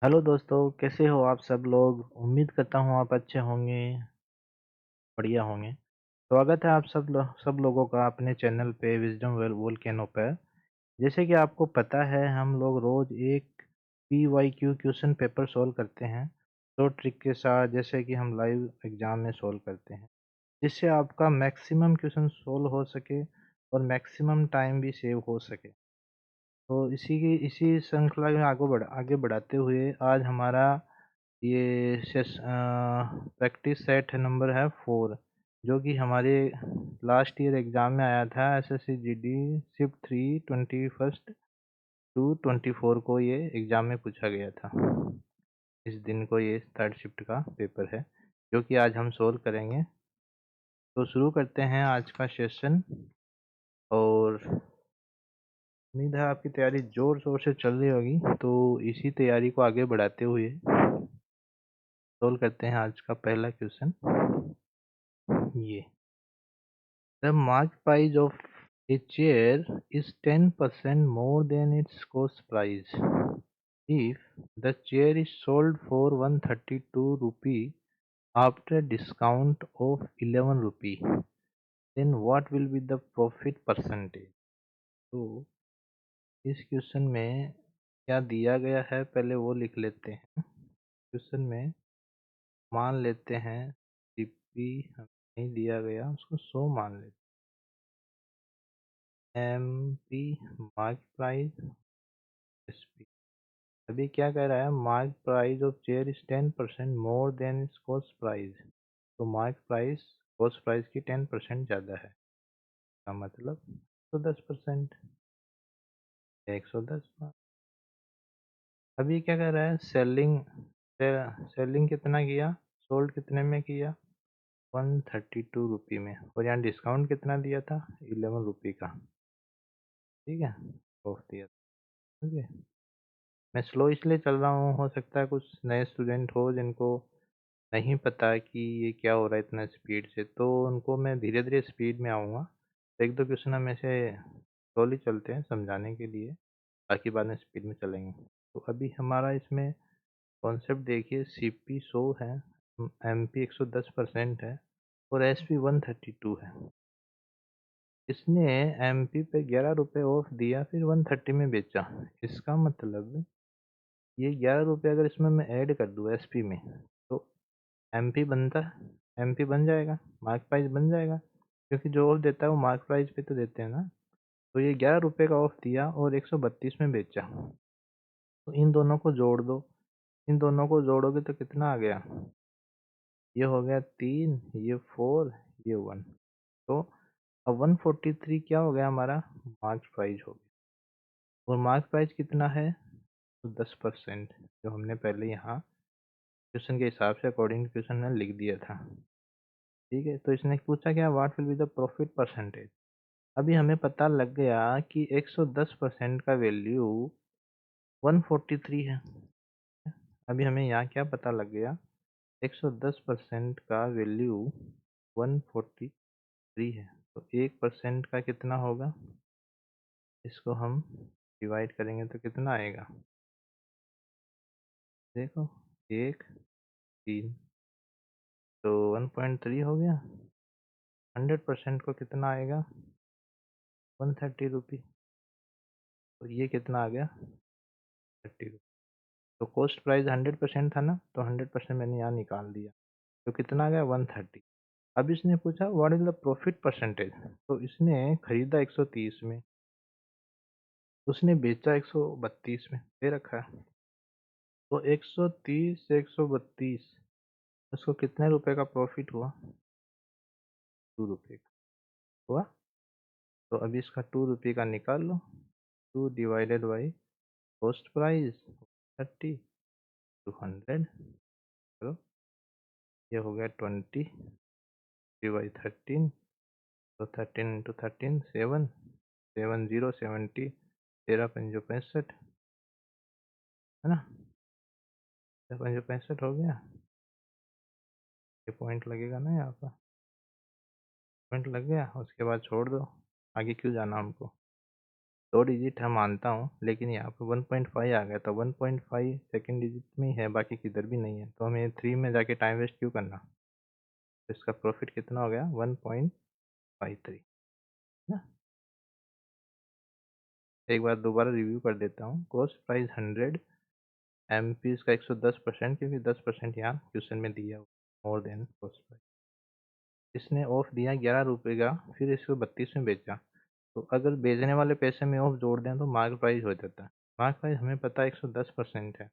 Hello दोस्तों, कैसे हो आप सब लोग? उम्मीद करता हूँ आप अच्छे होंगे, बढ़िया होंगे। स्वागत है आप सब लोगों का अपने चैनल पे विज़डम वोल्केनो पर। जैसे कि आपको पता है हम लोग रोज़ एक पीवाईक्यू क्वेश्चन पेपर सॉल्व करते हैं, शॉर्ट ट्रिक के साथ, जैसे कि हम लाइव एग्ज़ाम में सॉल्व करते हैं। जिससे आपका मैक्सिमम क्वेश्चन सॉल्व हो सके और मैक्सिमम टाइम भी सेव हो सके। तो इसी श्रृंखला में आगे बढ़ाते हुए आज हमारा ये प्रैक्टिस सेट नंबर है 4, जो कि हमारे लास्ट ईयर एग्ज़ाम में आया था। SSC GD shift 3 21st to 24 को ये एग्ज़ाम में पूछा गया था। इस दिन को ये थर्ड शिफ्ट का पेपर है, जो कि आज हम सोल्व करेंगे। तो शुरू करते हैं आज का सेशन, और उम्मीद है आपकी तैयारी ज़ोर-शोर से चल रही होगी। तो इसी तैयारी को आगे बढ़ाते हुए सोल्व करते हैं आज का पहला क्वेश्चन। ये The market price of a chair is 10% more than its cost price. If the chair is sold for 132 rupee after a discount of 11 rupee, then what will be the profit percentage? तो इस question में क्या दिया गया है पहले वो लिख लेते हैं। क्वेश्चन में मान लेते हैं सीपी हमें नहीं दिया गया, उसको 100 मान लेते हैं। MP market price SP. अभी क्या कह रहा है, market price of chair is 10% more than it's cost price. तो मार्केट प्राइस कॉस्ट प्राइस की 10% ज़्यादा है, का मतलब 110%, 110। अभी क्या कह रहा है, सेलिंग कितना किया, सोल्ड कितने में किया, 132 रुपी में, और यहाँ डिस्काउंट कितना दिया था, 11 रुपी का। ठीक है, ऑफ दिया था। ठीक है, मैं स्लो इसलिए चल रहा हूँ, हो सकता है कुछ नए स्टूडेंट हो जिनको नहीं पता कि ये क्या हो रहा है इतना स्पीड से, तो उनको मैं धीरे-धीरे स्पीड में आऊँगा। तो 1-2 क्वेश्चन हम ऐसे स्लोली चलते हैं समझाने के लिए, बाकी बाद में स्पीड में चलेंगे। तो अभी हमारा इसमें कॉन्सेप्ट देखिए, सीपी 100 है, एमपी 110% है और एसपी 132 है। इसने एमपी पे 11 रुपए ऑफ दिया, फिर 130 में बेचा। इसका मतलब ये 11 रुपए अगर इसमें मैं ऐड कर दूँ एसपी में, तो एमपी बनता है, एमपी बन जाएगा, मार्क प्राइस बन जाएगा, क्योंकि जो ऑफ देता है वो मार्क प्राइस पे तो देते हैं ना। तो ये 11 रुपए का ऑफ दिया और 132 में बेचा, तो इन दोनों को जोड़ दो। इन दोनों को जोड़ोगे तो कितना आ गया, ये हो गया 3, ये 4, ये 1। तो अब 143 क्या हो गया हमारा, मार्क प्राइस हो गया। और मार्क प्राइस कितना है, तो 10%, जो हमने पहले यहाँ क्वेश्चन के हिसाब से अकॉर्डिंग टू क्वेश्चन में लिख दिया था। ठीक है, तो इसने पूछा क्या, what will be the profit percentage. अभी हमें पता लग गया कि 110% का वैल्यू 143 है। अभी हमें यहाँ क्या पता लग गया, 110% का वैल्यू 143 है। तो 1% का कितना होगा, इसको हम डिवाइड करेंगे तो कितना आएगा, देखो, 1 3, तो 1.3 हो गया। 100% को कितना आएगा, 130 रुपी। तो ये कितना आ गया, 30 रुपी। तो कॉस्ट प्राइस 100% था ना, तो 100% मैंने यहाँ निकाल दिया, तो कितना आ गया, 130। अब इसने पूछा what is the profit percentage. तो इसने खरीदा 130 में, उसने बेचा 132 में, दे रखा है। तो 130 से 132, उसको कितने रुपए का प्रॉफिट हुआ, 2 रुपये का हुआ। तो अभी इसका 2 रुपये का निकाल लो, 2 divided by cost price 30 to 100, चलो ये हो गया 20 बाई 13। तो 13 इंटू 13 7, 70, 13 पंजो 65, है ना, 13 पंजो 65 हो गया। ये पॉइंट लगेगा ना, यहाँ पर पॉइंट लग गया, उसके बाद छोड़ दो, आगे क्यों जाना हमको। 2 डिजिट है मानता हूँ, लेकिन यहाँ पे 1.5 आ गया, तो 1.5 सेकंड डिजिट में ही है, बाकी किधर भी नहीं है, तो हमें 3 में जाके टाइम वेस्ट क्यों करना। तो इसका प्रॉफिट कितना हो गया, 1.53 ना। एक बार दोबारा रिव्यू कर देता हूँ। कॉस्ट प्राइस 100, एमपीस का 110%, क्योंकि 10% यहाँ क्वेश्चन में दिया मोर देन कॉस्ट प्राइस। इसने ऑफ दिया 11 रुपये का, फिर इसको 32 में बेचा। तो अगर बेचने वाले पैसे में ऑफ जोड़ दें तो मार्क प्राइस हो जाता है। मार्क प्राइस हमें पता है 110% है,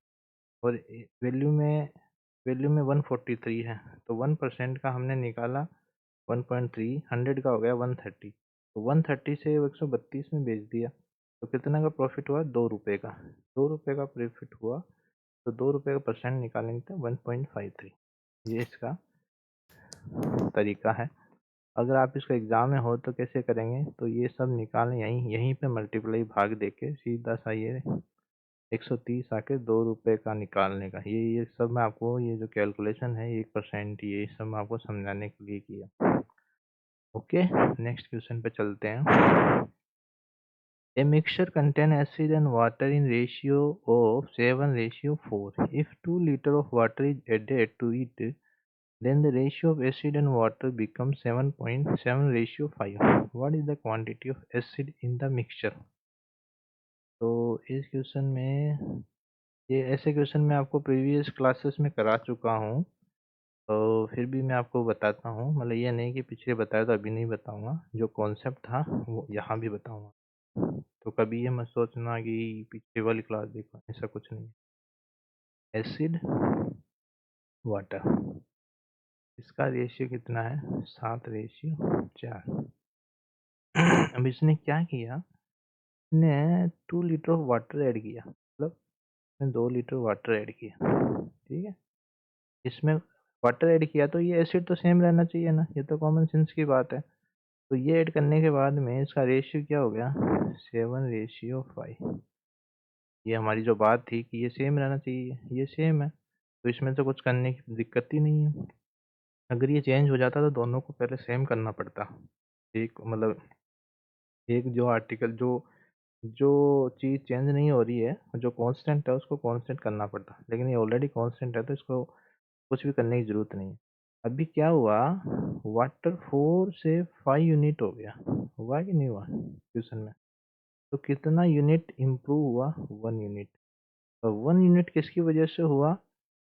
और वैल्यू में 143 है, तो 1% का हमने निकाला 1.3, 100 का हो गया 130, तो 130 से 132 में बेच दिया, तो कितना का प्रॉफिट हुआ, 2 रुपये का। 2 रुपये का प्रॉफिट हुआ, तो 2 रुपये का परसेंट निकालेंगे तो 1.53। ये इसका तरीका है। अगर आप इसको एग्जाम में हो तो कैसे करेंगे, तो ये सब निकालें यहीं यहीं पे मल्टीप्लाई भाग देके सीधा सा ये 130 आके 2 रुपये का निकालने का। ये सब मैं आपको, ये जो कैलकुलेशन है 1%, ये सब मैं आपको समझाने के लिए किया। ओके, नेक्स्ट क्वेश्चन पे चलते हैं। A mixture contain acid and water in ratio of 7:4. If 2 liter of water is added to it, then the ratio of acid and water becomes 7.7:5. What is the quantity of acid in the mixture? तो इस question में, ये ऐसे question मैं आपको previous classes में करा चुका हूँ, तो फिर भी मैं आपको बताता हूँ। मतलब ये नहीं कि पिछले बताया तो अभी नहीं बताऊँगा, जो कॉन्सेप्ट था वो यहाँ भी बताऊँगा। तो कभी ये मत सोचना कि पिछले वाली क्लास देखो, ऐसा कुछ नहीं। एसिड वाटर, इसका रेशियो कितना है, 7:4। अब इसने क्या किया, इसने 2 लीटर ऑफ वाटर ऐड किया, मतलब इसने 2 लीटर वाटर ऐड किया, ठीक है। इसमें वाटर ऐड किया तो ये एसिड तो सेम रहना चाहिए ना, ये तो कॉमन सेंस की बात है। तो ये ऐड करने के बाद में इसका रेशियो क्या हो गया, 7:5। ये हमारी जो बात थी कि ये सेम रहना चाहिए, ये सेम है, तो इसमें तो कुछ करने की दिक्कत ही नहीं है। अगर ये चेंज हो जाता तो दोनों को पहले सेम करना पड़ता। एक मतलब एक जो आर्टिकल, जो जो चीज़ चेंज नहीं हो रही है, जो कांस्टेंट है उसको कांस्टेंट करना पड़ता, लेकिन ये ऑलरेडी कांस्टेंट है तो इसको कुछ भी करने की ज़रूरत नहीं है। अभी क्या हुआ, वाटर 4 से 5 यूनिट हो गया, हुआ कि नहीं हुआ क्वेश्चन में। तो कितना यूनिट इम्प्रूव हुआ, 1 यूनिट। और 1 यूनिट किसकी वजह से हुआ,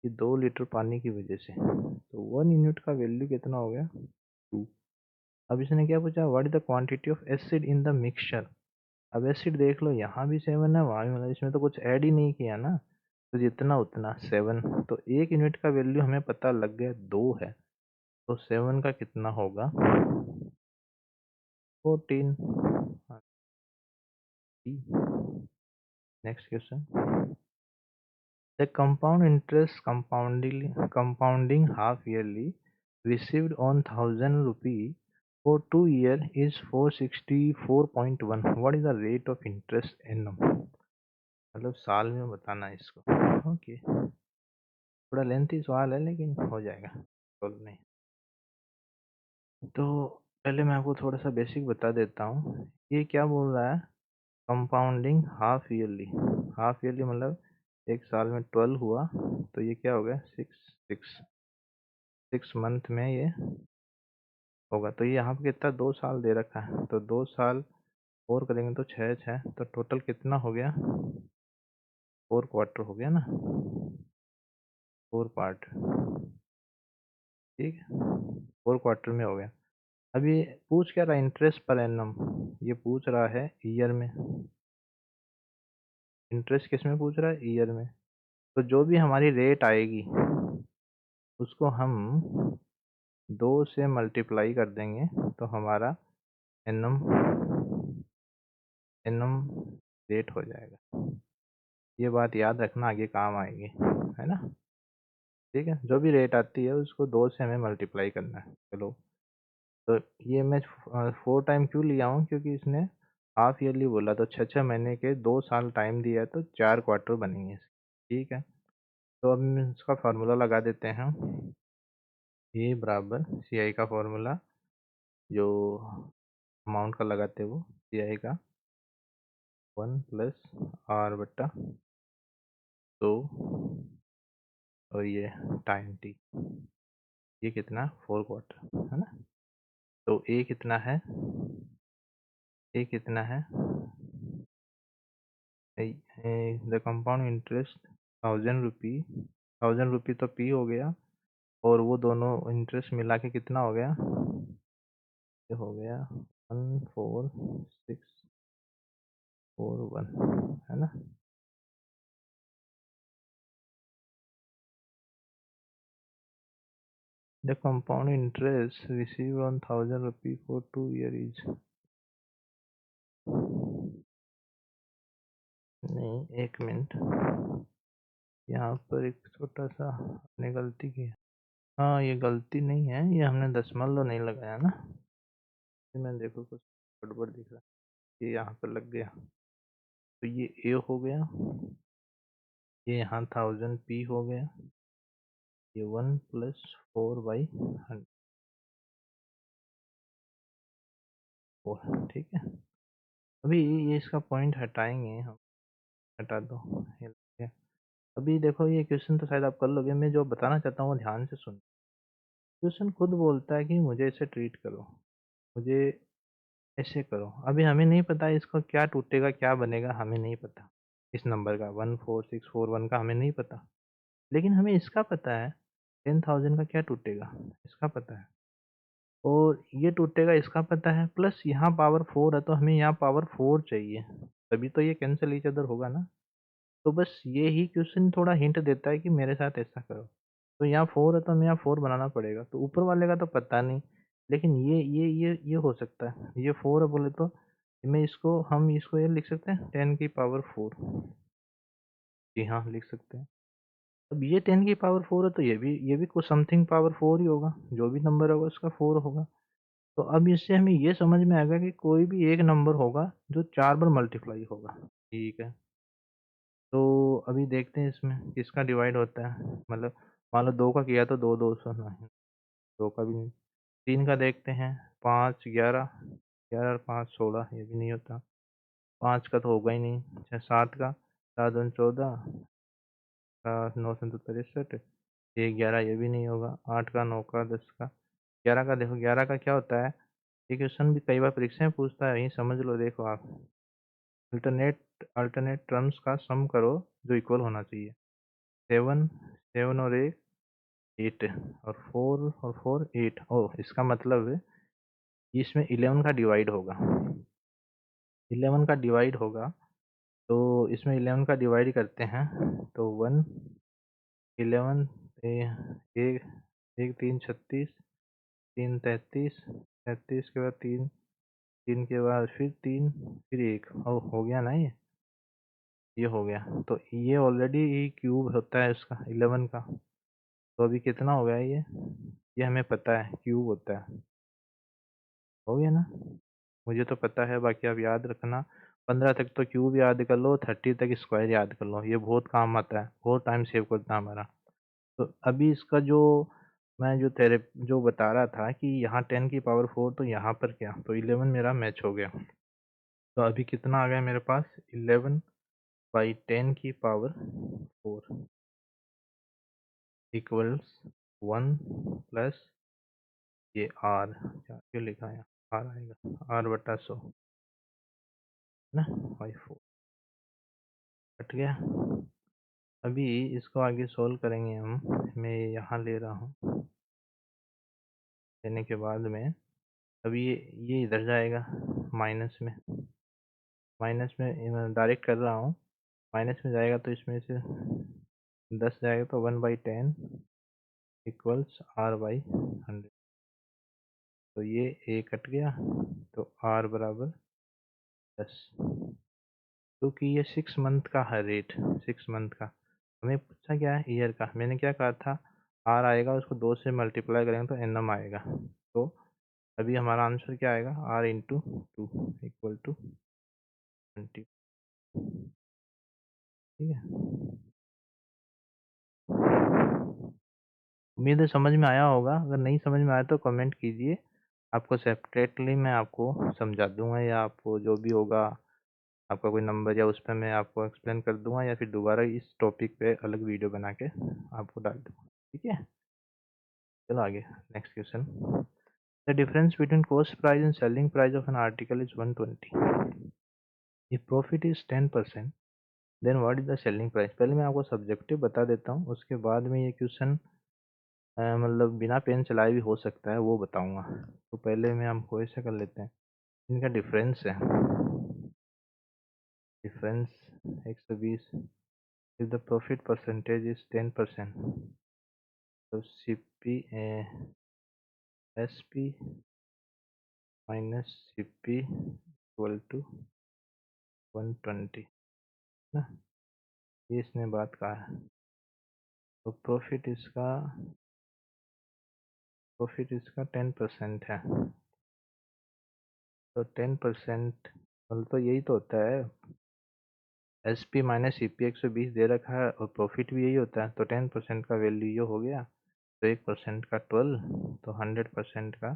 ये 2 लीटर पानी की वजह से। तो 1 यूनिट का वैल्यू कितना हो गया, 2। अब इसने क्या पूछा, what is the quantity of acid in the mixture. अब एसिड देख लो, यहाँ भी 7 है, वहाँ भी, मतलब इसमें तो कुछ ऐड ही नहीं किया ना, तो जितना उतना 7। तो 1 यूनिट का वैल्यू हमें पता लग गया 2 है, तो 7 का कितना होगा, 14। Next question. The compound interest compounding half yearly received on 1,000 rupee for 2 years is 464.1. What is the rate of interest annum? मतलब साल में बताना है इसको। ओके, थोड़ा लेंथी सवाल है लेकिन हो जाएगा, प्रॉब्लम नहीं। तो पहले मैं आपको थोड़ा सा बेसिक बता देता हूँ। ये क्या बोल रहा है, compounding half yearly. Half yearly मतलब एक साल में 12 हुआ, तो ये क्या हो गया, 6 मंथ में ये होगा। तो ये यहाँ पे कितना, 2 साल दे रखा है, तो 2 साल और करेंगे तो 6 तो टोटल कितना हो गया, 4 क्वार्टर हो गया ना, 4 पार्ट, ठीक है, 4 क्वार्टर में हो गया। अभी पूछ क्या रहा है, इंटरेस्ट पर एनम, ये पूछ रहा है ईयर में। इंटरेस्ट किस में पूछ रहा है, ईयर में। तो जो भी हमारी रेट आएगी उसको हम 2 से मल्टीप्लाई कर देंगे, तो हमारा एनम एनम रेट हो जाएगा। ये बात याद रखना, आगे काम आएगी, है ना। ठीक है, जो भी रेट आती है उसको 2 से हमें मल्टीप्लाई करना है। चलो, तो ये मैं 4 टाइम क्यों लिया हूँ, क्योंकि इसने हाफ ईयरली बोला, तो 6 महीने के 2 साल टाइम दिया है, तो 4 क्वार्टर बनेंगे। ठीक है, तो अब हम इसका फार्मूला लगा देते हैं। ए बराबर सी आई का फार्मूला, जो अमाउंट का लगाते हैं वो सी आई का 1 प्लस आर बटा 2 और ये टाइम टी, ये कितना 4 क्वार्टर है ना। तो ए कितना है, ए कितना है, द कंपाउंड इंटरेस्ट 1000 रुपी, 1000 रुपी तो पी हो गया, और वो दोनों इंटरेस्ट मिला के कितना हो गया, ये हो गया 14641 है ना। The compound interest receive on 1000 rupee for 2 year is, नहीं एक मिनट, यहाँ पर एक छोटा सा हमने गलती की है। हाँ ये गलती नहीं है, ये हमने दशमलव नहीं लगाया ना, ये मैं देखो कुछ गड़बड़ दिख रहा है, ये यहाँ पर लग गया, तो ये ए हो गया, ये यहाँ 1000 पी हो गया, ये 1 प्लस 4/100 ठीक है। अभी ये इसका पॉइंट हटाएंगे हम, हटा दो, ये लग गया। अभी देखो ये क्वेश्चन तो शायद आप कर लोगे, मैं जो बताना चाहता हूँ वो ध्यान से सुन। क्वेश्चन खुद बोलता है कि मुझे इसे ट्रीट करो, मुझे ऐसे करो। अभी हमें नहीं पता इसका क्या टूटेगा क्या बनेगा, हमें नहीं पता, इस नंबर का 14641 का हमें नहीं पता, लेकिन हमें इसका पता है 10,000 का क्या टूटेगा, इसका पता है, और ये टूटेगा इसका पता है, प्लस यहाँ पावर 4 है तो हमें यहाँ पावर 4 चाहिए, तभी तो ये कैंसिल ईच अदर होगा ना। तो बस ये ही क्वेश्चन थोड़ा हिंट देता है कि मेरे साथ ऐसा करो, तो यहाँ 4 है तो हमें यहाँ 4 बनाना पड़ेगा, तो ऊपर वाले का तो पता नहीं, लेकिन ये हो सकता है, ये 4 है बोले तो मैं इसको, हम इसको ये लिख सकते हैं 10 की पावर 4, जी हाँ लिख सकते हैं। अब ये 10 की पावर 4 है तो ये भी कुछ समथिंग पावर 4 ही होगा, जो भी नंबर होगा उसका 4 होगा। तो अब इससे हमें ये समझ में आएगा कि कोई भी एक नंबर होगा जो 4 बार मल्टीप्लाई होगा, ठीक है। तो अभी देखते हैं इसमें किसका डिवाइड होता है, मतलब मान लो 2 का किया तो 2 2 नहीं, 2 का भी नहीं, 3 का देखते हैं, 5 11, 11 और 5 16, ये भी नहीं होता, 5 का तो होगा ही नहीं, अच्छा 7 का, 7 दूनी 14, 9 7 63, 1 11, ये भी नहीं होगा, 8 का, 9 का, 10 का, 11 का देखो, 11 का क्या होता है, ये क्वेश्चन भी कई बार परीक्षा में पूछता है, यही समझ लो, देखो आप अल्टरनेट अल्टरनेट टर्म्स का सम करो जो इक्वल होना चाहिए, 7 7 और 8 और 4 8, ओह इसका मतलब है इसमें 11 का डिवाइड होगा, 11 का डिवाइड होगा, तो इसमें 11 का डिवाइड करते हैं, तो 1 11 एक, एक 3 36, 3 33, 33 के बाद 3, 3 के बाद फिर 3, फिर 1, ओह हो गया ना ये हो गया, तो ये ऑलरेडी क्यूब होता है उसका 11 का, तो अभी कितना हो गया ये हमें पता है क्यूब होता है, हो गया ना, मुझे तो पता है, बाकी आप याद रखना, 15 तक तो क्यूब याद कर लो, 30 तक स्क्वायर याद कर लो, ये बहुत काम आता है, बहुत टाइम सेव करता है हमारा। तो अभी इसका जो मैं जो तेरे जो बता रहा था कि यहाँ 10 की पावर 4, तो यहाँ पर क्या, तो 11 मेरा मैच हो गया, तो अभी कितना आ गया मेरे पास 11/10 की पावर 4 इक्वल्स 1 प्लस ये आर, क्या क्यों लिखा है, आर आएगा, आर बटा 100 ना, बाई 4 कट गया। अभी इसको आगे सोल्व करेंगे हम, मैं यहाँ ले रहा हूँ, लेने के बाद में अभी ये इधर जाएगा माइनस में, माइनस में डायरेक्ट कर रहा हूँ, माइनस में जाएगा तो इसमें से 10 जाएगा, तो 1/10 इक्वल्स R/100, तो ये ए कट गया, तो R बराबर 10, क्योंकि ये 6 मंथ का है रेट, 6 मंथ का, हमें पूछा क्या है ईयर का, मैंने क्या कहा था, आर आएगा उसको 2 से मल्टीप्लाई करेंगे तो एन आएगा, तो अभी हमारा आंसर क्या आएगा, आर इंटू 2 इक्वल टू 20, ठीक है। उम्मीद है समझ में आया होगा, अगर नहीं समझ में आया तो कमेंट कीजिए, आपको सेपरेटली मैं आपको समझा दूंगा, या आपको जो भी होगा आपका कोई नंबर या उस पे मैं आपको एक्सप्लेन कर दूंगा, या फिर दोबारा इस टॉपिक पे अलग वीडियो बना के आपको डाल दूंगा। ठीक है, चलो आगे। Next question. The difference between cost price and selling price of an article is 120। If profit is 10%, then what is the selling price. पहले मैं आपको सब्जेक्टिव बता देता हूँ, उसके बाद में ये क्वेश्चन मतलब बिना पेन चलाए भी हो सकता है, वो बताऊंगा। तो पहले में हमको ऐसे कर लेते हैं, इनका डिफरेंस है, difference 120। If the profit percentage is 10%, तो C P S P minus C P equal to 120 ना, ये इसने बात कहा है। तो प्रॉफिट इसका 10% है, तो 10% मतलब तो यही तो होता है, S P minus C P 120 दे रखा है और प्रॉफिट भी यही होता है, तो 10% का वैल्यू ये हो गया, तो 1% का 12, तो 100% का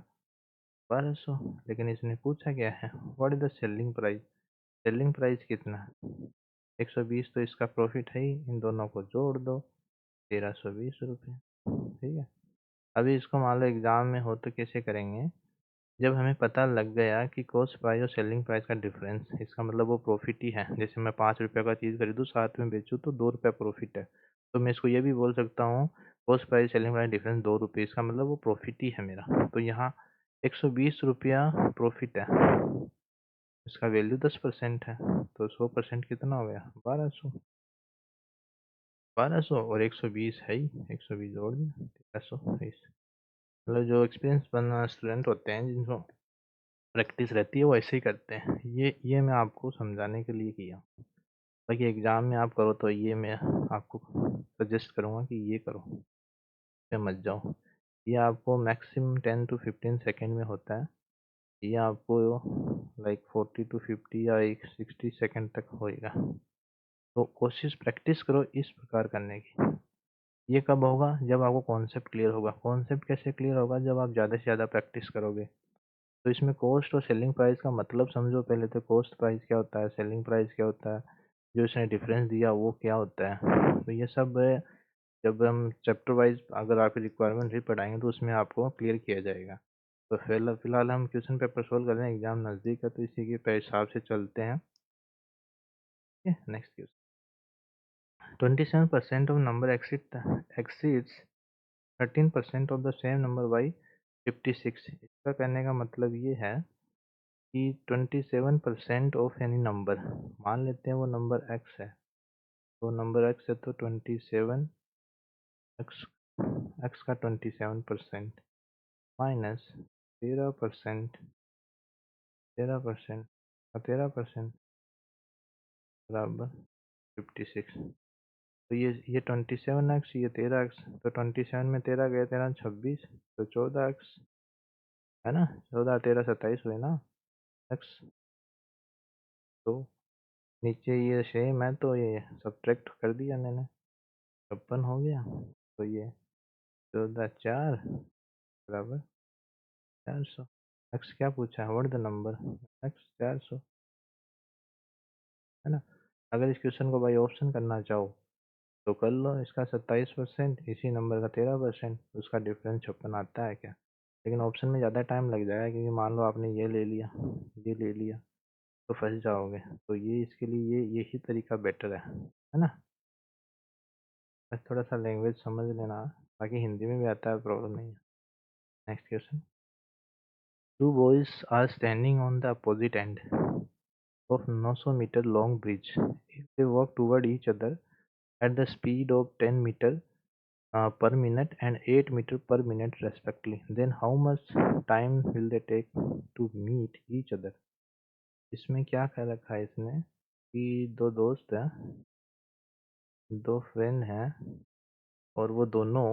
1200। लेकिन इसने पूछा क्या है, what is the selling price. Selling price कितना, 120 तो इसका प्रॉफिट है ही, इन दोनों को जोड़ दो, 1320 रुपये। ठीक है, अभी इसको मान लो एग्जाम में हो तो कैसे करेंगे, जब हमें पता लग गया कि कॉस्ट प्राइस और सेलिंग प्राइस का डिफरेंस, इसका मतलब वो प्रॉफिट ही है। जैसे मैं 5 रुपये का चीज़ खरीदूँ, 7 में बेचूँ, तो 2 रुपये प्रॉफिट है। तो मैं इसको ये भी बोल सकता हूँ, cost price selling price difference 2 रुपये, इसका मतलब वो प्रॉफिट ही है मेरा। तो यहाँ 120 रुपया प्रॉफिट है, इसका वैल्यू 10% है, तो 100% कितना हो गया, 1200। 1200 और 120 है ही, 120 जोड़ दिया, 1320। मतलब जो एक्सपीरियंस बना स्टूडेंट होते हैं, जिनको प्रैक्टिस रहती है, वो ऐसे ही करते हैं। ये मैं आपको समझाने के लिए किया, बाकी एग्ज़ाम में आप करो तो ये मैं आपको सजेस्ट करूँगा कि ये करो, पे मत जाओ। ये आपको मैक्सिमम 10 to 15 सेकेंड में होता है, ये आपको लाइक 40 to 50 या 60 सेकेंड तक होएगा। तो कोशिश प्रैक्टिस करो इस प्रकार करने की। ये कब होगा, जब आपको कॉन्सेप्ट क्लियर होगा। कॉन्सेप्ट कैसे क्लियर होगा, जब आप ज़्यादा से ज़्यादा प्रैक्टिस करोगे। तो इसमें कॉस्ट और सेलिंग प्राइस का मतलब समझो पहले, तो कॉस्ट प्राइस क्या होता है, सेलिंग प्राइस क्या होता है, जो इसने डिफरेंस दिया वो क्या होता है। तो ये सब जब हम चैप्टर वाइज अगर आपकी रिक्वायरमेंट भी पढ़ाएंगे तो उसमें आपको क्लियर किया जाएगा। तो फिलहाल हम क्वेश्चन पेपर सोल्व कर रहे हैं, एग्जाम नज़दीक है, तो इसी के हिसाब से चलते हैं। Next question. 27% of number exceeds 13% of the same number by 56। इसका कहने का मतलब ये है कि 27% ऑफ एनी नंबर, मान लेते हैं वो नंबर x है, तो नंबर x है, तो 27 x का 27% माइनस 13%, 13% का 13% बराबर 56। तो ये 27x, ये 13x, तो 27 में 13 गया, 13 26, तो 14x है ना, 14 13 27 हुए ना x। तो नीचे ये सेम है, तो ये सब्ट्रैक्ट कर दिया मैंने, 56 हो गया, तो ये 14 4 बराबर 400। एक्स क्या पूछा है, व्हाट द नंबर, एक्स 400 है ना। अगर इस क्वेश्चन को बाई ऑप्शन करना चाहो तो कर लो, इसका 27%, इसी नंबर का 13%, उसका डिफरेंस 56 आता है क्या। लेकिन ऑप्शन में ज़्यादा टाइम लग जाएगा, क्योंकि मान लो आपने ये ले लिया, ये ले लिया, तो फंस जाओगे। तो ये इसके लिए यही तरीका बेटर है ना। बस थोड़ा सा लैंग्वेज समझ लेना, बाकी हिंदी में भी आता है, प्रॉब्लम नहीं है। Next question. Two boys are standing on the opposite end of 900 meter long bridge. If they walk toward each other at the speed of 10 meter per minute and 8 meter per minute respectively, then how much time will they take to meet each other। इसमें क्या कह रखा है इसने कि दो दोस्त हैं, दो फ्रेंड हैं, और वो दोनों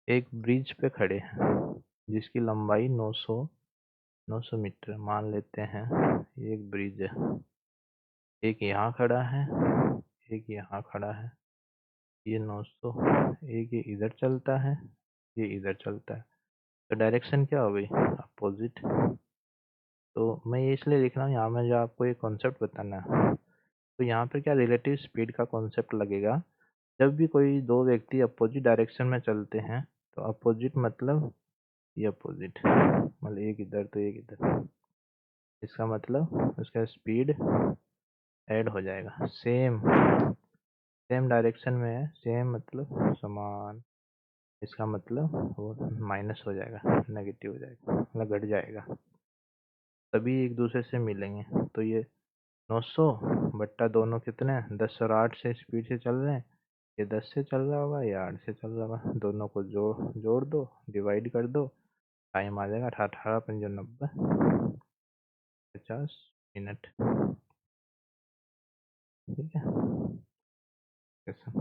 एक ब्रिज पे खड़े हैं जिसकी लंबाई 900 मीटर मान लेते हैं। एक ब्रिज है, एक यहाँ खड़ा है, एक यहाँ खड़ा है, ये 900, एक ये इधर चलता है, ये इधर चलता है, तो डायरेक्शन क्या हो गई, अपोजिट। तो मैं ये इसलिए लिख रहा हूँ यहाँ में जो आपको एक कॉन्सेप्ट बताना है। तो यहाँ पे क्या रिलेटिव स्पीड का कॉन्सेप्ट लगेगा। जब भी कोई दो व्यक्ति अपोजिट डायरेक्शन में चलते हैं, तो अपोजिट मतलब ये अपोजिट, मतलब एक इधर तो एक इधर, इसका मतलब उसका स्पीड ऐड हो जाएगा। सेम सेम डायरेक्शन में है, सेम मतलब समान, इसका मतलब वो माइनस हो जाएगा, नेगेटिव हो जाएगा, मतलब घट जाएगा। तभी एक दूसरे से मिलेंगे। तो ये 900 बट्टा दोनों कितने हैं, 10 और 8 से स्पीड से चल रहे हैं। ये 10 से चल रहा होगा, ये 8 से चल रहा होगा, दोनों को जोड़ जोड़ दो, डिवाइड कर दो, टाइम आ जाएगा 18 पंजे 90, 50 मिनट। ठीक है, कैसा?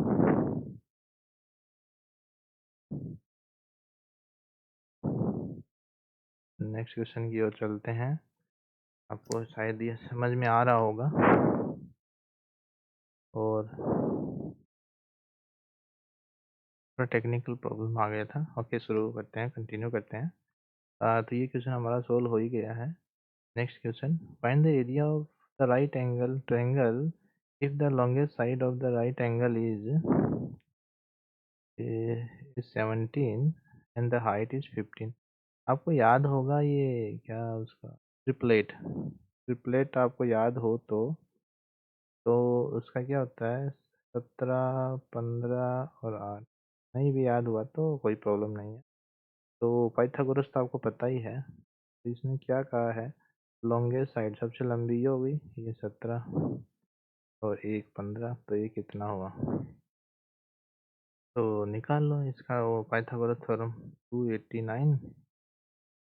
नेक्स्ट क्वेश्चन की ओर चलते हैं। आपको शायद ये समझ में आ रहा होगा, और थोड़ा टेक्निकल प्रॉब्लम आ गया था। ओके, शुरू करते हैं, कंटिन्यू करते हैं। तो ये क्वेश्चन हमारा सोल्व हो ही गया है। Next question, find the area of the right angle triangle if the longest side of the right angle is 17 and the height is 15। आपको याद होगा ये क्या उसका ट्रिपलेट, ट्रिपलेट आपको याद हो तो उसका क्या होता है, 17, 15 और 8। नहीं भी याद हुआ तो कोई प्रॉब्लम नहीं है। तो पाइथागोरस तो आपको पता ही है। तो इसने क्या कहा है, लॉन्गेस्ट साइड सबसे लंबी ये हो गई, ये 17 और एक 15, तो ये कितना हुआ। तो निकाल लो इसका वो पाइथागोरस थ्योरम, 289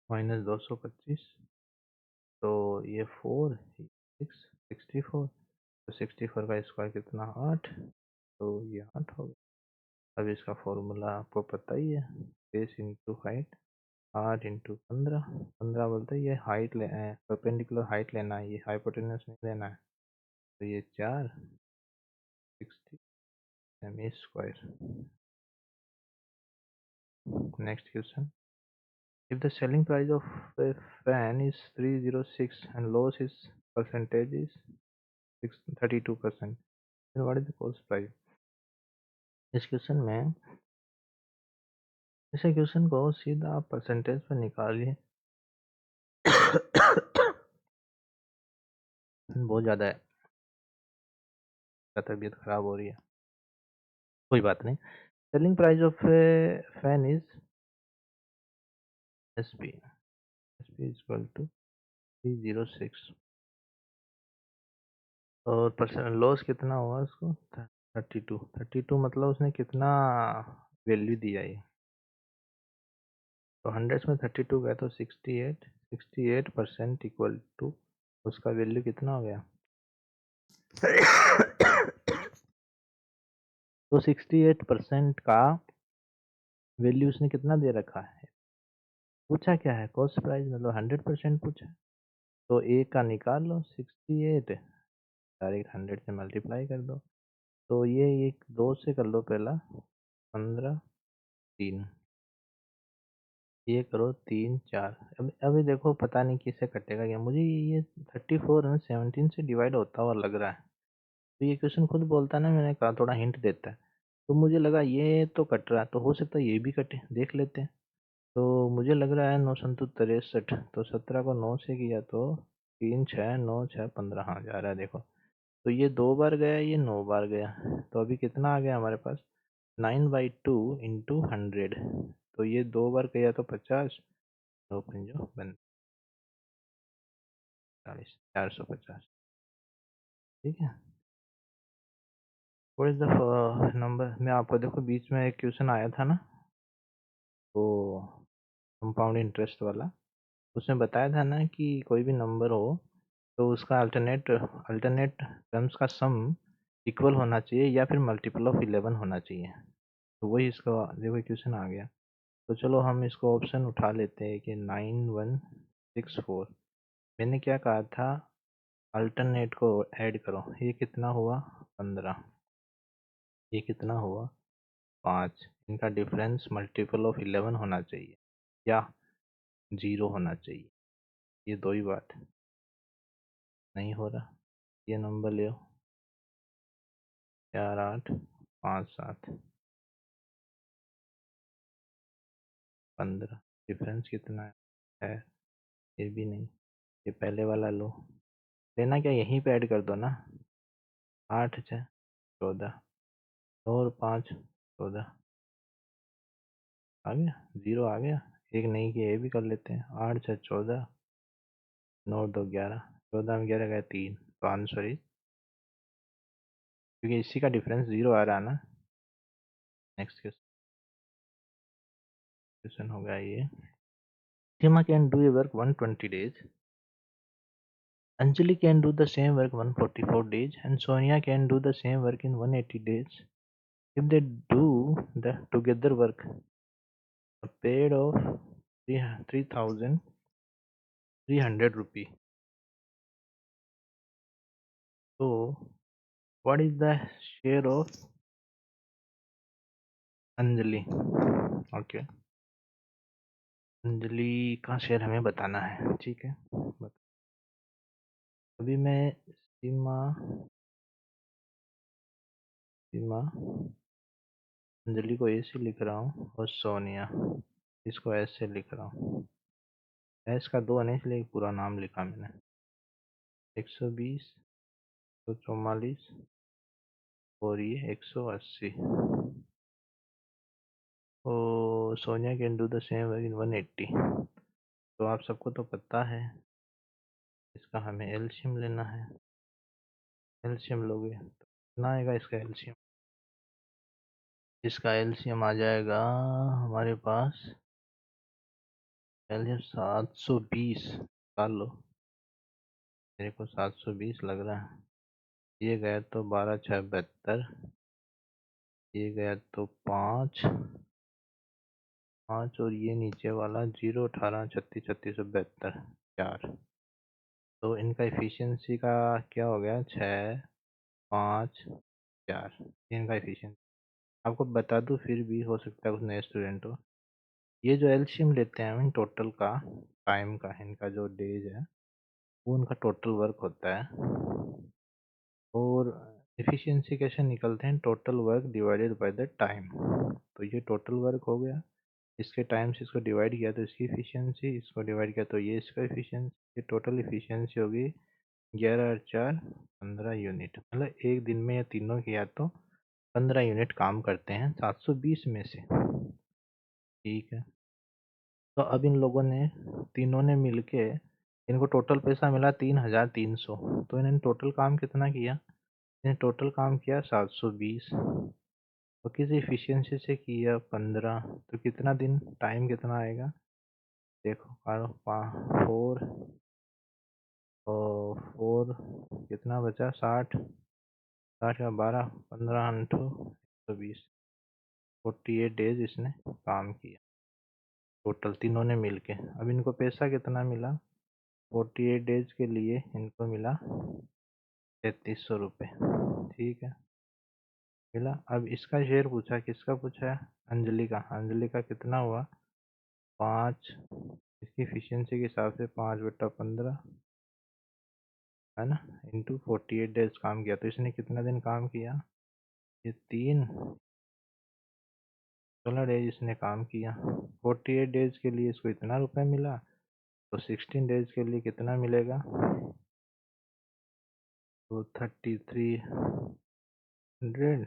माइनस 225, तो ये 4 6 64, तो 64 का स्क्वायर कितना, 8, तो ये 8 हो गया। अब इसका फॉर्मूला आपको पता ही है, बेस इंटू हाइट, 8 इंटू 15, 15 बोलते हैं ये हाइट ले परपेंडिकुलर हाइट लेना है, ये हाइपोटेन्यूस नहीं लेना है। तो ये 4 60 semi square. Next question, if the selling price of a fan is 306 and loss is percentage is 32%, then what is the cost price। इस क्वेश्चन में, इस क्वेश्चन को सीधा आप परसेंटेज पर निकालिए। बहुत ज़्यादा है, तबीयत खराब हो रही है, कोई बात नहीं। Selling price of fan is S P, S P is equal to 306, और परसेंट लॉस कितना हुआ उसको, 32, 32 मतलब उसने कितना वैल्यू दिया है। तो 100 में 32 गया तो 68, 68% इक्वल टू उसका वैल्यू कितना हो गया। तो 68% का वैल्यू उसने कितना दे रखा है, पूछा क्या है, कॉस्ट प्राइस, मतलब 100% पूछा है। तो ए का निकाल लो, 68 डायरेक्ट 100 से मल्टीप्लाई कर दो। तो ये एक 2 से कर लो पहला, 15, 3, ये करो 3 4। अभी देखो पता नहीं किससे कटेगा, क्या मुझे ये 34 है 17 से डिवाइड होता हुआ लग रहा है। तो ये क्वेश्चन खुद बोलता है ना, मैंने कहा थोड़ा हिंट देता है, तो मुझे लगा ये तो कट रहा है, तो हो सकता है ये भी कटे, देख लेते हैं। तो मुझे लग रहा है 9 संतु 63, तो 17 को 9 से किया तो 3 6 9 6 15, हाँ जा रहा है देखो। तो ये 2 बार गया, ये 9 बार गया, तो अभी कितना आ गया हमारे पास, 9/2 इंटू 100। तो ये 2 बार गया तो 50, 2 पंजो 45, 450। ठीक है, व्हाट इज द नंबर। मैं आपको देखो बीच में एक क्वेश्चन आया था ना, वो कंपाउंड इंटरेस्ट वाला, उसमें बताया था ना कि कोई भी नंबर हो तो उसका अल्टरनेट अल्टरनेट टर्म्स का सम इक्वल होना चाहिए या फिर मल्टीपल ऑफ 11 होना चाहिए। तो वही इसका देखो क्वेश्चन आ गया। तो चलो हम इसको ऑप्शन उठा लेते हैं कि 9164। मैंने क्या कहा था, अल्टरनेट को ऐड करो, ये कितना हुआ 15, ये कितना हुआ 5, इनका डिफरेंस मल्टीपल ऑफ 11 होना चाहिए या 0 होना चाहिए। ये 2 ही बात है। नहीं हो रहा। ये नंबर ले 4857 15। डिफरेंस कितना है? ये भी नहीं। ये पहले वाला लो। लेना क्या, यहीं पे ऐड कर दो ना। 8 6 14 और 5 14 आ गया। 0 आ गया। एक नहीं किया, ये भी कर लेते हैं। 8 6 14 9 2 11। 14 में 11 गया 3, तो आंसर इज, क्योंकि इसी का डिफरेंस 0 आ रहा है ना। नेक्स्ट क्वेश्चन होगा ये। Sima can do a work 120 days. Anjali can do the same work 144 days, and Sonia can do the same work in 180 days. If they do the together work, a paid of 3,300 rupee. So, what is the share of Anjali? Okay, Anjali का share हमें बताना है, ठीक है। अभी मैं सीमा सीमा अंजलि को ऐसे लिख रहा हूँ और सोनिया इसको ऐसे लिख रहा हूँ। एस का 2 है इसलिए पूरा नाम लिखा मैंने। 120 144 और ये 180। तो Sonia can do the same work in 180। तो आप सबको तो पता है, इसका हमें एलसीएम लेना है। एलसीएम लोगे तो कितना आएगा इसका एलसीएम? इसका एलसीएम आ जाएगा हमारे पास एलसीएम 720। निकाल लो, मेरे को 720 लग रहा है। ये गया तो 12 6 72, ये गया तो 5 5 और ये नीचे वाला 0 18 36 36 72 4। तो इनका इफिशियंसी का क्या हो गया? 6 5 4। इनका इफिशियंसी आपको बता दूं, फिर भी हो सकता है कुछ नए स्टूडेंट हो। ये जो एलसीएम लेते हैं हम टोटल का टाइम का, इनका जो डेज है वो उनका टोटल वर्क होता है। और एफिशिएंसी कैसे निकलते हैं? Total work divided by the time. तो ये टोटल वर्क हो गया, इसके टाइम से इसको डिवाइड किया तो इसकी एफिशिएंसी, इसको डिवाइड किया तो ये इसका एफिशिएंसी। ये टोटल एफिशिएंसी होगी 11 और 4 15 यूनिट। मतलब एक दिन में ये तीनों किया तो 15 यूनिट काम करते हैं 720 में से, ठीक है। तो अब इन लोगों ने तीनों ने मिलके इनको टोटल पैसा मिला 3,300। तो इन्होंने टोटल काम कितना किया? इन्हें टोटल काम किया 720। तो किस एफिशिएंसी से किया? 15। तो कितना दिन, टाइम कितना आएगा? देखो करो, 4 और 4 कितना बचा? 60। 60 का 12 15 इंटू 120, 48 डेज इसने काम किया टोटल तीनों ने मिलके। अब इनको पैसा कितना मिला? 48 डेज के लिए इनको मिला 3300 रुपये, ठीक है मिला। अब इसका शेयर पूछा, किसका पूछा है? अंजलि का। अंजलि का कितना हुआ? 5। इसकी एफिशिएंसी के हिसाब से 5/15 है ना, इंटू 48 डेज काम किया। तो इसने कितना दिन काम किया? ये 3 16 डेज इसने काम किया। 48 डेज के लिए इसको इतना रुपए मिला, तो 16 डेज के लिए कितना मिलेगा? तो 3300,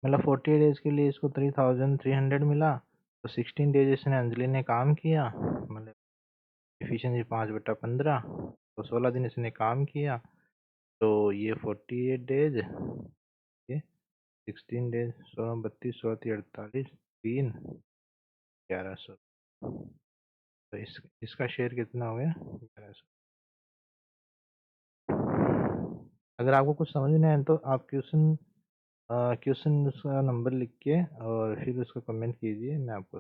मतलब 48 डेज के लिए इसको 3300 मिला। तो 16 डेज इसने अंजलि ने काम किया, मतलब एफिशिएंसी 5/15, तो 16 दिन इसने काम किया। तो ये 48 डेज, ये 16 डेज, 16 32 16 48 3 1100। तो इसका शेयर कितना हो गया? 1100। अगर आपको कुछ समझ नहीं आए तो आप क्वेश्चन उसका नंबर लिख के और फिर उसको कमेंट कीजिए, मैं आपको,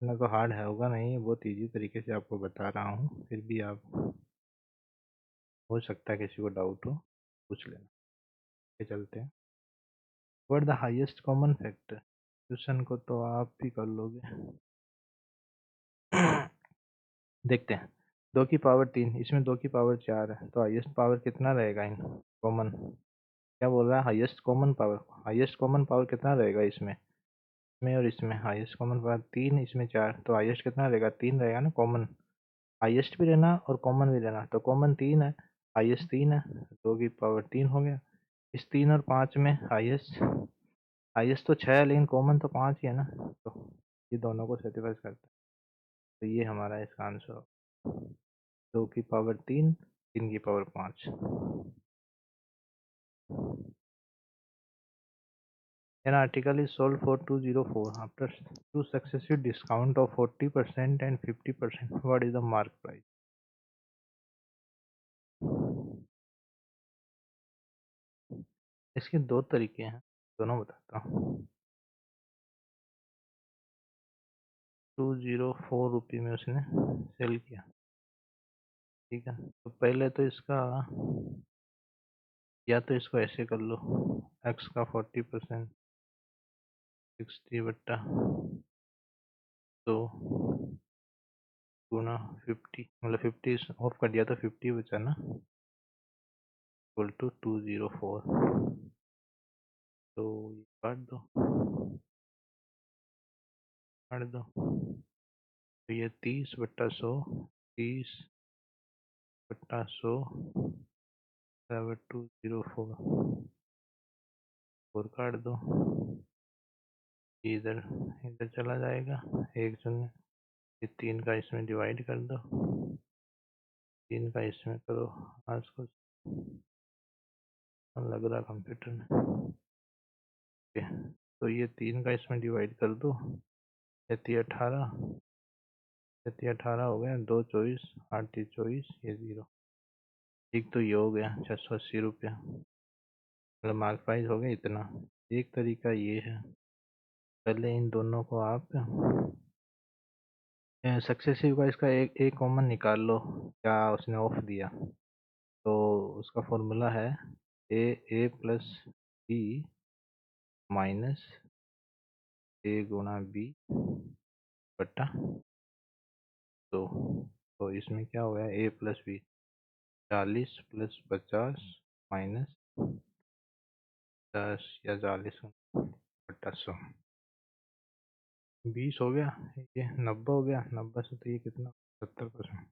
इतना तो हार्ड है होगा नहीं, बहुत इजी तरीके से आपको बता रहा हूँ। फिर भी आप, हो सकता है किसी को डाउट हो, पूछ लेना। के चलते हैं। What the highest common factor? Question को तो आप भी कर लोगे। देखते हैं। 2 की पावर 3, इसमें 2 की पावर 4 है, तो हाईएस्ट पावर कितना रहेगा इन कॉमन? क्या बोल रहा है? हाईएस्ट कॉमन पावर कितना रहेगा इसमें और इसमें? हाईएस्ट कॉमन पावर 3, इसमें 4, तो हाईएस्ट कितना रहेगा? 3 रहेगा ना कॉमन। हाईएस्ट भी लेना और कॉमन भी लेना, तो कॉमन 3 है, हाईएस्ट 3 है, 2 की पावर 3 हो गया। इस 3 और 5 में हाईएस्ट हाईएस्ट तो 6 है, लेकिन कॉमन तो 5 ही है ना, तो ये दोनों को सेटिस्फाई करता है। तो ये हमारा इसका आंसर होगा 2 की पावर 3, 3 की power 5। An article is sold for 204 after two successive discount of 40% and 50%. What is the mark price? इसके दो तरीके हैं, दोनों बताता हूँ। 204 रुपये में उसने सेल किया, ठीक है। तो पहले तो इसका, या तो इसको ऐसे कर लो, x का 40% 60 बट्टा 2 गुना 50, मतलब 50 ऑफ कर दिया तो 50 बचा ना, इक्वल टू 204। तो ये काट दो, तो ये 30 बट्टा 100, 30 बट्टा 100 बराबर 204, 4 काट दो, ये इधर इधर चला जाएगा, एक शून्य, ये 3 का इसमें डिवाइड कर दो, 3 का इसमें करो, आज को लग रहा कंप्यूटर में। ओके, तो ये 3 का इसमें डिवाइड कर दो, 18, 18 हो गया, 2 24, 8 3 24, ये 0। एक तो ये हो गया 680 रुपया, मतलब मार्क प्राइस हो गया इतना। एक तरीका ये है, पहले इन दोनों को आप सक्सेसिव का इसका एक कॉमन निकाल लो, क्या उसने ऑफ दिया, तो उसका फॉर्मूला है ए प्लस बी माइनस ए गुणा बी बट्टा 2। तो इसमें क्या हो गया, ए प्लस बी 40 प्लस 50 माइनस 10 या 40 बट्टा 100, 20 हो गया। ये 90 हो गया, 90 से तो ये कितना, 70%।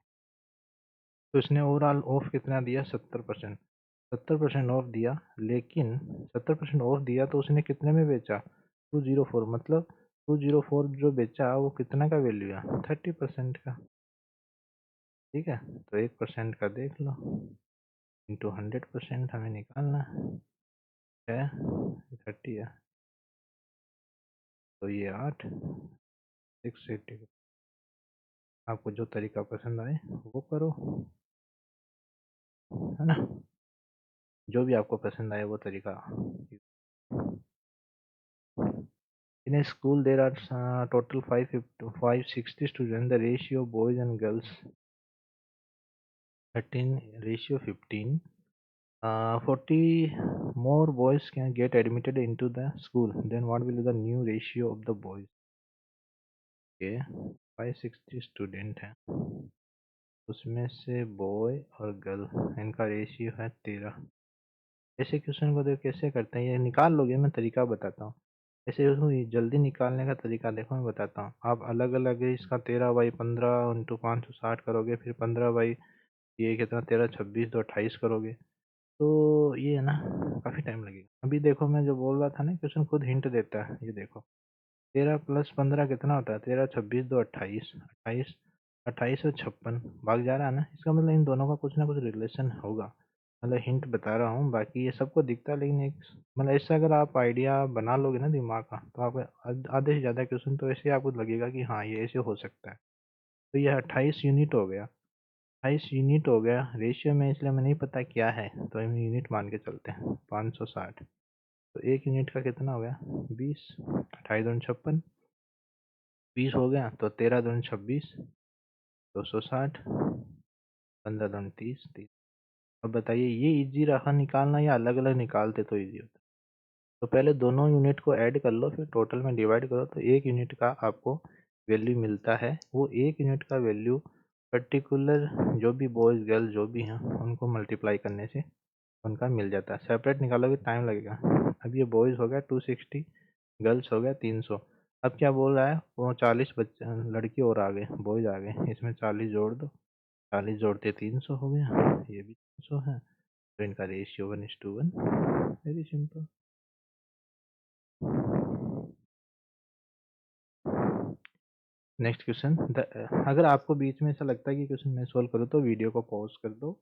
तो इसने ओवरऑल ऑफ कितना दिया, 70%। 70% ऑफ दिया, लेकिन 70% ऑफ दिया तो उसने कितने में बेचा, 204, मतलब 204 जो बेचा वो कितना का वैल्यू है, 30% का, ठीक है। तो 1% का देख लो, इंटू 100% हमें निकालना है, 30 है, तो ये 8, 680। आपको जो तरीका पसंद आए वो करो, है ना, जो भी आपको पसंद आए वो तरीका। In a school, there are total 560 students. The ratio of boys and girls 13:15. 40 more boys can get admitted into the school. Then what will be the new ratio of the boys? Okay, 560 student हैं, उसमें से boy और girl इनका ratio है 13। ऐसे question को देखो कैसे करते हैं, ये निकाल लोगे, मैं तरीका बताता हूँ। ऐसे उसको जल्दी निकालने का तरीका देखो, मैं बताता हूँ। आप अलग अलग इसका 13/15 इंटू 560 करोगे, फिर 15 बाई ये कितना 13 26 तो 28 करोगे, तो ये है ना काफ़ी टाइम लगेगा। अभी देखो मैं जो बोल रहा था ना, क्वेश्चन खुद हिंट देता है, ये देखो 13 + 15 कितना होता है, 13 26 2 28, 28 28 और 56 भाग जा रहा है ना, इसका मतलब इन दोनों का कुछ ना कुछ रिलेशन होगा, मतलब हिंट बता रहा हूँ। बाकी ये सबको दिखता है, लेकिन एक मतलब ऐसा अगर आप आइडिया बना लोगे ना दिमाग का, तो आप आधे से ज़्यादा क्वेश्चन तो ऐसे आपको लगेगा कि हाँ ये ऐसे हो सकता है। तो ये 28 यूनिट हो गया, 28 यूनिट हो गया रेशियो में, इसलिए हमें नहीं पता क्या है, तो हम यूनिट मान के चलते हैं 560। तो एक यूनिट का कितना हो गया, 20, 28 दूनी 56, 20 हो गया, तो 13 दूनी 26, 260, 15 दूनी 30, 30। अब बताइए ये इजी रहा निकालना या अलग अलग निकालते तो इजी होता। तो पहले दोनों यूनिट को ऐड कर लो, फिर टोटल में डिवाइड करो, तो एक यूनिट का आपको वैल्यू मिलता है, वो एक यूनिट का वैल्यू पर्टिकुलर जो भी बॉयज़ गर्ल्स जो भी हैं उनको मल्टीप्लाई करने से उनका मिल जाता है। सेपरेट निकालोगे टाइम लगेगा। अब ये बॉयज़ हो गया 260, गर्ल्स हो गया 300। अब क्या बोल रहा है, वो 40 बच्चे लड़की और आ गए, बॉयज़ आ गए, इसमें 40 जोड़ दो, 40 जोड़ते 300 हो गया, ये भी 300 है, तो इनका ratio 1:1। Very simple. Next question. अगर आपको बीच में ऐसा लगता है कि क्वेश्चन मैं सोल्व करूँ तो वीडियो को पॉज कर दो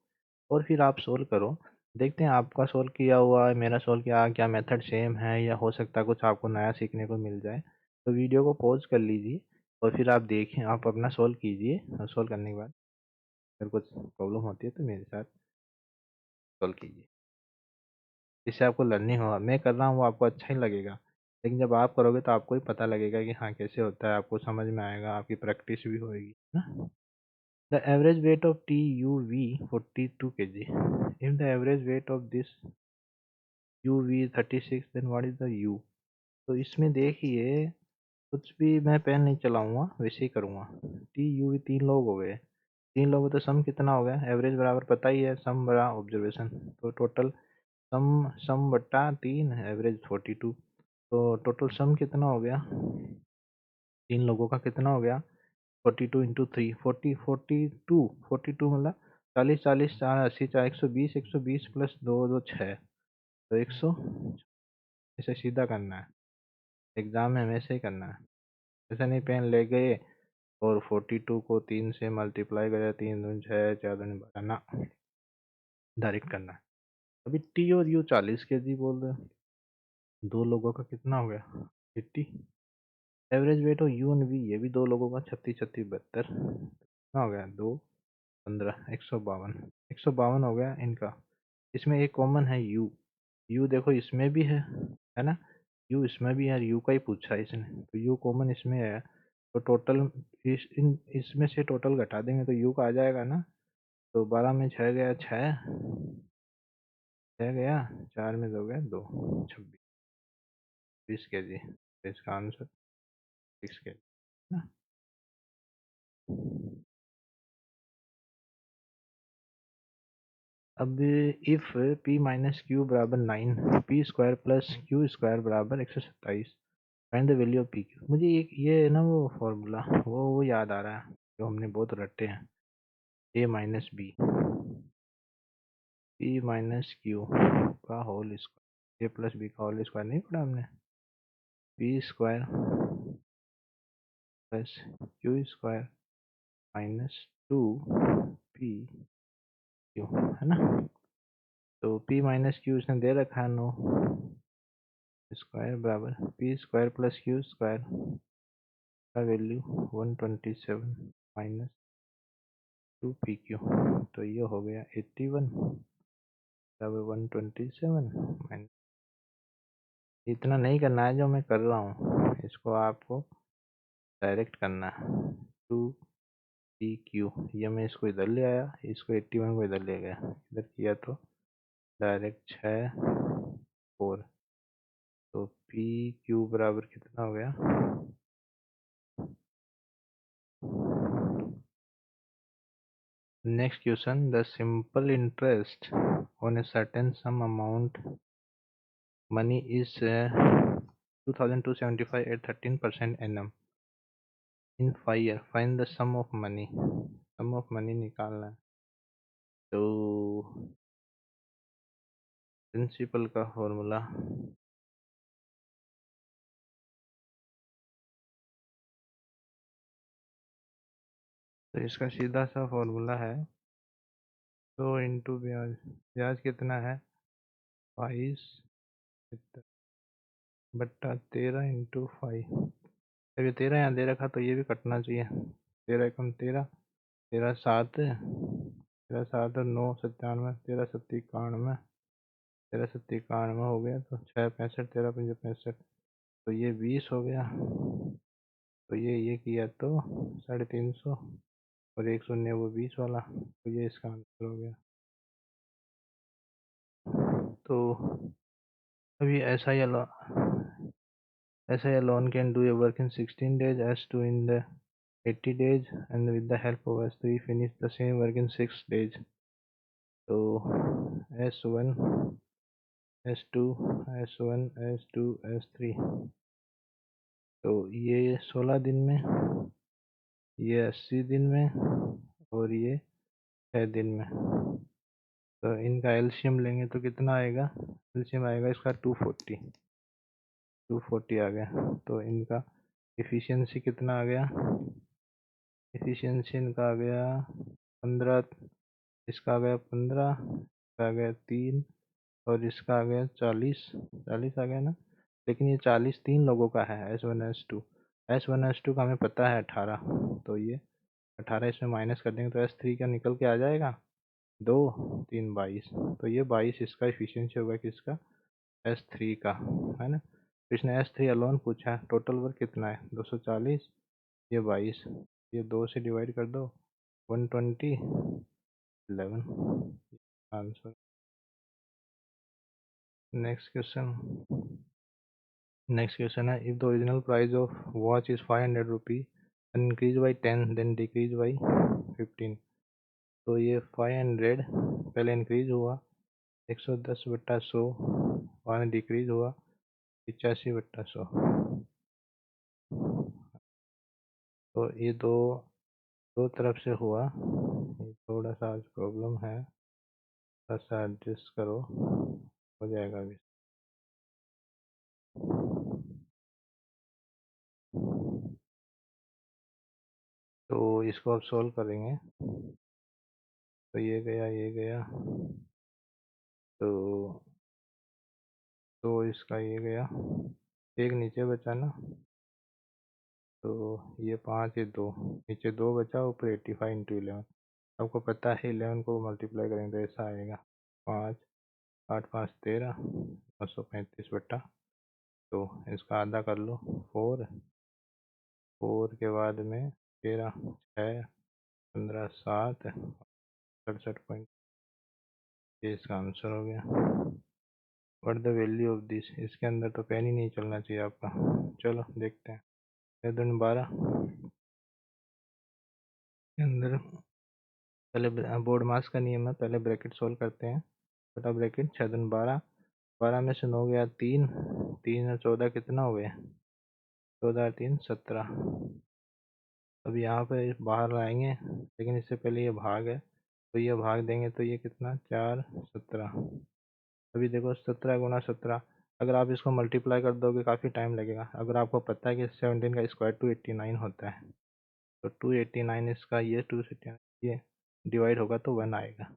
और फिर आप सोल्व करो। देखते हैं आपका सोल्व किया हुआ मेरा सोल्व किया क्या मेथड सेम है या हो सकता है कुछ आपको नया सीखने को मिल जाए। तो वीडियो को पॉज कर लीजिए और फिर आप देखें, आप अपना सोल्व कीजिए और सोल्व करने के बाद अगर कुछ प्रॉब्लम होती है तो मेरे साथ सोल्व कीजिए, जिससे आपको लर्निंग होगा। मैं कर रहा हूँ वो आपको अच्छा ही लगेगा, लेकिन जब आप करोगे तो आपको ही पता लगेगा कि हाँ कैसे होता है, आपको समझ में आएगा, आपकी प्रैक्टिस भी होएगी ना। The average weight of TUV 42 kg. If the average weight of this UV 36, then what is the U? तो इसमें देखिए कुछ भी मैं पेन नहीं चलाऊंगा, वैसे ही करूंगा। टी यू वी 3 लोग हो गए, 3 लोग तो सम कितना हो गया, एवरेज बराबर पता ही है, सम बड़ा ऑब्जर्वेशन, तो टोटल सम सम बट्टा 3, एवरेज 42। तो टोटल सम कितना हो गया, 3 लोगों का कितना हो गया, 42 × 3, 40, 42, 42 मतलब 40, 40, 4, 80, 4, 120, 120 प्लस 2, 2, 6, तो 100। इसे सीधा करना है, एग्जाम में हमेशा ही करना है। ऐसा नहीं पेन ले गए और 42 को 3 से मल्टीप्लाई करें, 3 दूनी 6, 4 दूनी 12 ना, डायरेक्ट करना है। अभी टी और यू 40 kg बोल रहे हैं, 2 लोगों का कितना हो गया 80। एवरेज वेट और यू एंड वी, ये भी 2 लोगों का 36, 36, 72, कितना हो गया 2, 15, 152, 152 हो गया इनका। इसमें एक कॉमन है यू, यू देखो इसमें भी है ना, यू इसमें भी है, यू का ही पूछा है इसने, तो यू कॉमन इसमें है, तो टोटल इसमें से टोटल घटा देंगे तो यू का आ जाएगा ना। तो 12 में 6 गया 6, 6 गया, 4 में 2 गया 2, 26, 20 kg। तो इसका आंसर 6 kg ना। अब इफ p माइनस क्यू बराबर 9, P square plus Q square बराबर 127, find the value of P Q. मुझे ये है ना वो फॉर्मूला वो याद आ रहा है जो हमने बहुत रटे हैं, A minus B, P minus Q का whole square, A plus B का होल स्क्वायर नहीं पढ़ा हमने, P square plus Q square minus 2 P Q, है ना। तो p माइनस क्यू इसने दे रखा है 9, स्क्वायर बराबर P square plus Q square का वैल्यू 127 माइनस 2 pq, तो ये हो गया 81 बराबर 127 माइनस। इतना नहीं करना है जो मैं कर रहा हूँ, इसको आपको डायरेक्ट करना है, 2pq, ये मैं इसको इधर ले आया, इसको 81 को इधर ले गया, इधर किया तो डायरेक्ट 6 4, तो पी क्यू बराबर कितना हो गया, next question, the simple interest on a certain sum amount money is 2275 at 13% annum in 5 year, find the sum of money. Sum of money निकालना है, तो प्रिंसिपल का फॉर्मूला, तो इसका सीधा सा फॉर्मूला है 100 इंटू ब्याज, ब्याज कितना है 22 बट्टा 13 इंटू 5। अब ये 13 यहाँ दे रखा तो ये भी कटना चाहिए, 13 × 13, 13 7, 13 7 और 9 97, 13 7 91, 13 7 91 हो गया, तो 6 65, 13 5 65, तो ये 20 हो गया, तो ये किया तो 350 और 1 शून्य वो 20 वाला, तो ये इसका आंसर हो गया। तो अभी ऐसा ये loan can do a work in 16 days as to in the 80 days, and with the help of S3 finish the same work in 6 days. So S1, S2, S1, S2, S3, तो ये 16 दिन में, ये 80 दिन में, और ये 6 दिन में। तो इनका एलसीएम लेंगे तो कितना आएगा? एलसीएम आएगा इसका 240 आ गया। तो इनका एफिशिएंसी कितना आ गया? एफिशिएंसी इनका आ गया 15, इसका आ गया 15, इसका आ गया 3, और इसका आ गया 40। 40 आ गया ना। लेकिन ये 40 3 लोगों का है, S1 S2। S1 S2 का हमें पता है 18, तो ये 18 इसमें माइनस कर देंगे तो S3 का निकल के आ जाएगा 2 3 22। तो ये 22 इसका एफिशिएंसी होगा किसका? S3 का, है ना। तो इसने S3 अलोन पूछा है, टोटल वर्क कितना है? 240, ये 22, ये 2 से डिवाइड कर दो, 120, 11 answer. Next question. Next question है, if the original price of watch is 500 rupees and increase by 10 then decrease by 15। तो ये 500 पहले इंक्रीज हुआ 110/100, बाद में डिक्रीज हुआ 85/100। तो ये दो दो तरफ से हुआ, ये थोड़ा सा आज प्रॉब्लम है, थोड़ा सा एडजस्ट करो, हो जाएगा अभी। तो इसको अब सॉल्व करेंगे। तो ये गया, ये गया, तो इसका ये गया, एक नीचे बचा ना, तो ये 5, ये 2, नीचे 2 बचा, ऊपर 85/11। आपको पता है 11 को मल्टीप्लाई करेंगे तो ऐसा आएगा 5, 8 5 13, 935 तो इसका आधा कर लो 4, 4 के बाद में 13, 6, 15, 7, 67 ये इसका आंसर हो गया। What the value of this? इसके अंदर तो पेन ही नहीं चलना चाहिए आपका। चलो देखते हैं। 6×12 के अंदर पहले बोर्ड मास का नियम है, पहले ब्रैकेट सोल्व करते हैं। छोटा ब्रैकेट 6×12, 12 में से 9 गया 3, 3 और 14 कितना हो गया? 14 3 17। अब यहाँ पे बाहर लाएंगे, लेकिन इससे पहले ये भाग है, तो ये भाग देंगे तो ये कितना? 4 17। अभी देखो 17 × 17, अगर आप इसको मल्टीप्लाई कर दोगे काफ़ी टाइम लगेगा। अगर आपको पता है कि 17 का स्क्वायर 289 होता है, तो 289 इसका, ये 289 ये डिवाइड होगा तो 1 आएगा।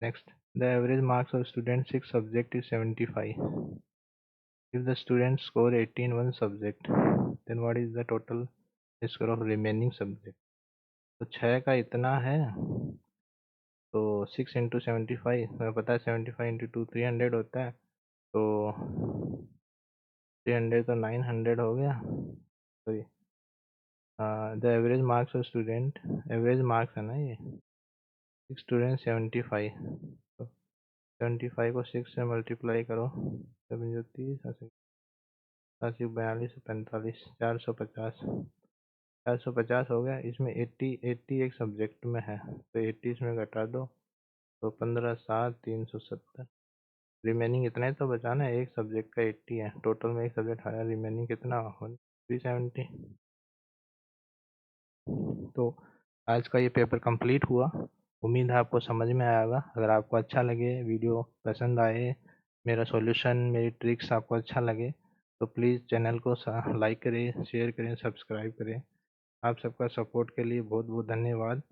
Next, the average marks of student 6 subject is 75। If the students score 80 in one subject, then what is the total score of remaining subject? तो 6 का इतना है, तो 6 इंटू 75, हमें पता है 75 इंटू 2 300 होता है, तो 300 तो 900 हो गया। Sorry, the average marks of student, average marks है ना ये, 6 स्टूडेंट 75, तो 75 को 6 से मल्टीप्लाई करो, 7 30, 80 42 45, 450, 450 हो गया। इसमें 80 एक सब्जेक्ट में है, तो 80 इसमें घटा दो, तो 15 7 370। रिमेनिंग इतना ही तो बचाना है, एक सब्जेक्ट का 80 है, टोटल में एक सब्जेक्ट आया, रिमेनिंग कितना? 370। तो आज का ये पेपर कंप्लीट हुआ। उम्मीद है आपको समझ में आया होगा। अगर आपको अच्छा लगे, वीडियो पसंद आए, मेरा सॉल्यूशन, मेरी ट्रिक्स आपको अच्छा लगे, तो प्लीज़ चैनल को लाइक करें, शेयर करें, सब्सक्राइब करें। आप सबका सपोर्ट के लिए बहुत बहुत धन्यवाद,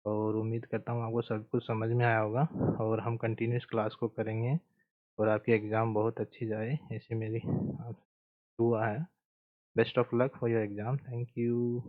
और उम्मीद करता हूँ आपको सब कुछ समझ में आया होगा, और हम कंटिन्यूस क्लास को करेंगे, और आपकी एग्ज़ाम बहुत अच्छी जाए, ऐसी मेरी दुआ है। Best of luck for your exam. Thank you.